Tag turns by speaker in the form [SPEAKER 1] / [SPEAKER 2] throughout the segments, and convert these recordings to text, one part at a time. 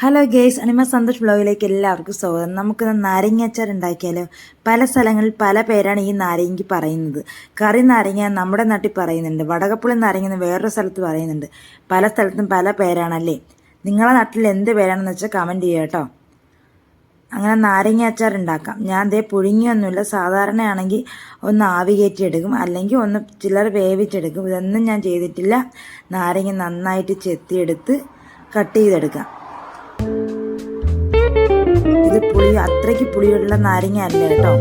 [SPEAKER 1] Hello guys, അനിമ Santhosh ബ്ലോഗിലേക്ക് എല്ലാവർക്കും സ്വാഗതം. നമുക്കിന്ന് നാരങ്ങ അച്ചാർ ഉണ്ടാക്കിയാലോ? പല സ്ഥലങ്ങളിൽ പല പേരാണ് ഈ നാരങ്ങയ്ക്ക് പറയുന്നത്. കറി നാരങ്ങ നമ്മുടെ നാട്ടിൽ പറയുന്നുണ്ട്, വടകപ്പുളി നാരങ്ങ എന്ന് വേറൊരു സ്ഥലത്ത് പറയുന്നുണ്ട്. പല സ്ഥലത്തും പല പേരാണല്ലേ. നിങ്ങളുടെ നാട്ടിൽ എന്ത് പേരാണെന്ന് വെച്ചാൽ കമൻറ്റ് ചെയ്യുക കേട്ടോ. അങ്ങനെ നാരങ്ങ അച്ചാർ ഉണ്ടാക്കാം. ഞാൻ ദേ പുഴുങ്ങിയൊന്നുമില്ല. സാധാരണയാണെങ്കിൽ ഒന്ന് ആവി കയറ്റിയെടുക്കും, അല്ലെങ്കിൽ ഒന്ന് ചിലർ വേവിച്ചെടുക്കും. ഇതൊന്നും ഞാൻ ചെയ്തിട്ടില്ല. നാരങ്ങ നന്നായിട്ട് ചെത്തിയെടുത്ത് കട്ട് ചെയ്തെടുക്കാം. ഇത് അത്രയ്ക്ക് പുളിയുള്ള നാരങ്ങ അല്ല കേട്ടോ.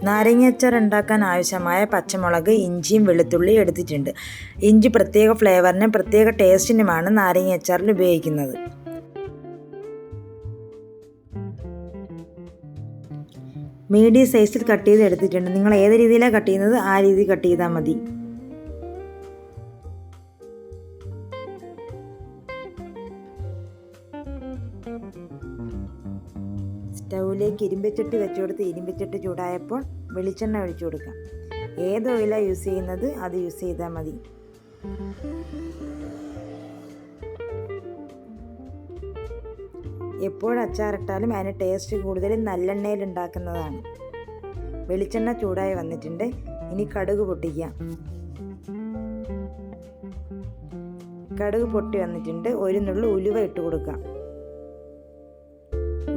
[SPEAKER 1] നാരങ്ങ അച്ചാർ ഉണ്ടാക്കാൻ ആവശ്യമായ പച്ചമുളക്, ഇഞ്ചിയും വെളുത്തുള്ളിയും എടുത്തിട്ടുണ്ട്. ഇഞ്ചി പ്രത്യേക ഫ്ലേവറിനും പ്രത്യേക ടേസ്റ്റിനുമാണ് നാരങ്ങ അച്ചാറിൽ ഉപയോഗിക്കുന്നത്. മീഡിയം സൈസിൽ കട്ട് ചെയ്ത് എടുത്തിട്ടുണ്ട്. നിങ്ങൾ ഏത് രീതിയിലാണ് കട്ട് ചെയ്യുന്നത് ആ രീതി കട്ട് ചെയ്താൽ മതി. സ്റ്റൗവിലേക്ക് ഇരുമ്പച്ചട്ടി വെച്ച് കൊടുത്ത് ഇരുമ്പച്ചട്ടി ചൂടായപ്പോൾ വെളിച്ചെണ്ണ ഒഴിച്ചു കൊടുക്കാം. ഏത് ഓയിലാണ് യൂസ് ചെയ്യുന്നത് അത് യൂസ് ചെയ്താൽ മതി. എപ്പോൾ അച്ചാറിട്ടാലും അതിന് ടേസ്റ്റ് കൂടുതൽ നല്ലെണ്ണയിൽ ഉണ്ടാക്കുന്നതാണ്. വെളിച്ചെണ്ണ ചൂടായി വന്നിട്ടുണ്ട്. ഇനി കടുക് പൊട്ടിക്കാം. കടുക് പൊട്ടി വന്നിട്ടുണ്ട്. ഒരു നുള്ളു ഉലുവ ഇട്ട് കൊടുക്കാം.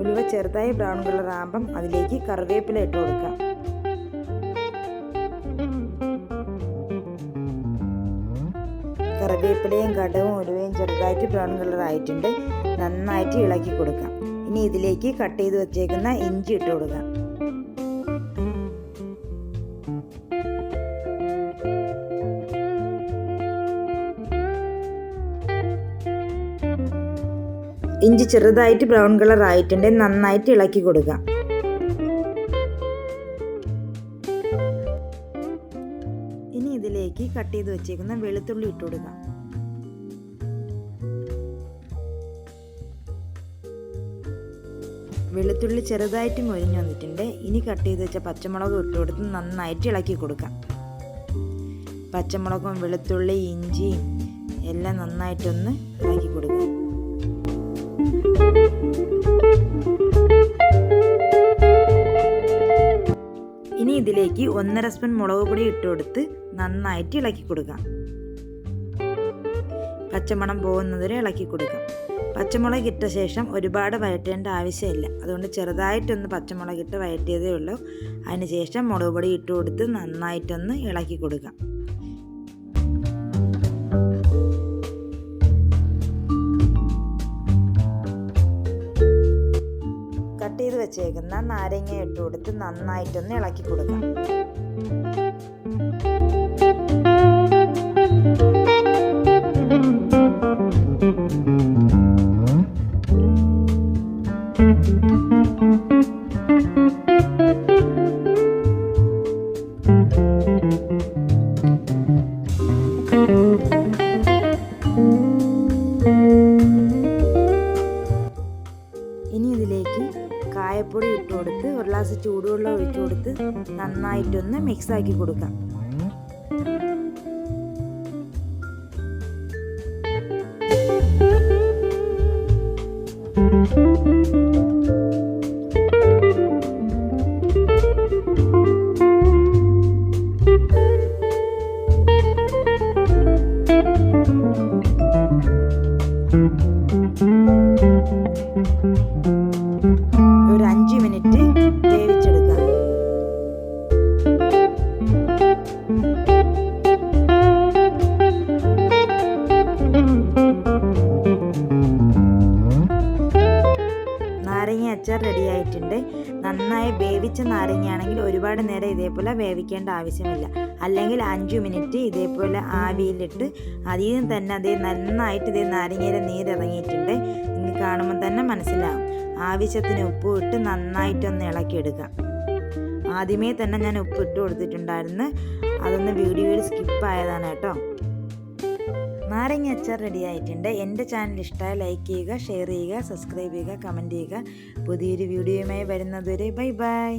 [SPEAKER 1] ഉലുവ ചെറുതായി ബ്രൗൺ കളർ ആകുമ്പം അതിലേക്ക് കറിവേപ്പില ഇട്ട് കൊടുക്കാം. കറിവേപ്പിലയും കടുകും ഉലുവയും ചെറുതായിട്ട് ബ്രൗൺ കളർ ആയിട്ടുണ്ട്. നന്നായിട്ട് ഇളക്കി കൊടുക്കാം. ഇനി ഇതിലേക്ക് കട്ട് ചെയ്ത് വെച്ചേക്കുന്ന ഇഞ്ചി ഇട്ട് കൊടുക്കാം. ഇഞ്ചി ചെറുതായിട്ട് ബ്രൗൺ കളർ ആയിട്ടുണ്ട്. നന്നായിട്ട് ഇളക്കി കൊടുക്കാം. ഇനി ഇതിലേക്ക് കട്ട് ചെയ്ത് വെച്ചേക്കുന്ന വെളുത്തുള്ളി ഇട്ട് കൊടുക്കാം. വെളുത്തുള്ളി ചെറുതായിട്ട് മൊരിഞ്ഞു വന്നിട്ടുണ്ട്. ഇനി കട്ട് ചെയ്ത് വെച്ച പച്ചമുളക് ഇട്ട് കൊടുത്ത് നന്നായിട്ട് ഇളക്കി കൊടുക്കാം. പച്ചമുളകും വെളുത്തുള്ളി ഇഞ്ചിയും എല്ലാം നന്നായിട്ടൊന്ന് ഇളക്കി കൊടുക്കാം. ഇനി ഇതിലേക്ക് 1.5 സ്പൂൺ മുളക് പൊടി ഇട്ട് കൊടുത്ത് നന്നായിട്ട് ഇളക്കി കൊടുക്കാം. പച്ചമണം പോകുന്നതുവരെ ഇളക്കി കൊടുക്കാം. പച്ചമുളക് ഇട്ട ശേഷം ഒരുപാട് വഴറ്റേണ്ട ആവശ്യമില്ല. അതുകൊണ്ട് ചെറുതായിട്ടൊന്ന് പച്ചമുളക് ഇട്ട് വഴറ്റിയതേ ഉള്ളൂ. അതിന് ശേഷം മുളക് പൊടി ഇട്ട് കൊടുത്ത് നന്നായിട്ടൊന്ന് ഇളക്കി കൊടുക്കാം. കട്ട് ചെയ്ത് വെച്ചേക്കുന്ന നാരങ്ങ ഇട്ട് കൊടുത്ത് നന്നായിട്ടൊന്ന് ഇളക്കി കൊടുക്കാം. ഇനി ഇതിലേക്ക് കായപ്പൊടി ഇട്ട് കൊടുത്ത് 1 ഗ്ലാസ് ചൂടുവെള്ളം ഒഴിച്ചു കൊടുത്ത് നന്നായിട്ടൊന്ന് മിക്സ് ആക്കി കൊടുക്കാം. വേവിച്ച നാരങ്ങയാണെങ്കിൽ ഒരുപാട് നേരം ഇതേപോലെ വേവിക്കേണ്ട ആവശ്യമില്ല. അല്ലെങ്കിൽ 5 മിനിറ്റ് ഇതേപോലെ ആവിയിലിട്ട് അതിൽ നിന്ന് തന്നെ അതേ നന്നായിട്ട് ഇതേ നാരങ്ങയുടെ നീരിറങ്ങിയിട്ടുണ്ട്. നിങ്ങൾക്ക് കാണുമ്പോൾ തന്നെ മനസ്സിലാവും. ആവശ്യത്തിന് ഉപ്പ് ഇട്ട് നന്നായിട്ടൊന്ന് ഇളക്കിയെടുക്കാം. ആദ്യമേ തന്നെ ഞാൻ ഉപ്പ് ഇട്ട് കൊടുത്തിട്ടുണ്ടായിരുന്നു. അതൊന്ന് വീഡിയോയിൽ സ്കിപ്പായതാണ് കേട്ടോ. നാരങ്ങ അച്ചാർ റെഡി ആയിട്ടുണ്ട്. എൻ്റെ ചാനൽ ഇഷ്ടമായി ലൈക്ക് ചെയ്യുക, ഷെയർ ചെയ്യുക, സബ്സ്ക്രൈബ് ചെയ്യുക, കമൻറ്റ് ചെയ്യുക. പുതിയൊരു വീഡിയോയുമായി വരുന്നതുവരെ ബൈ ബൈ.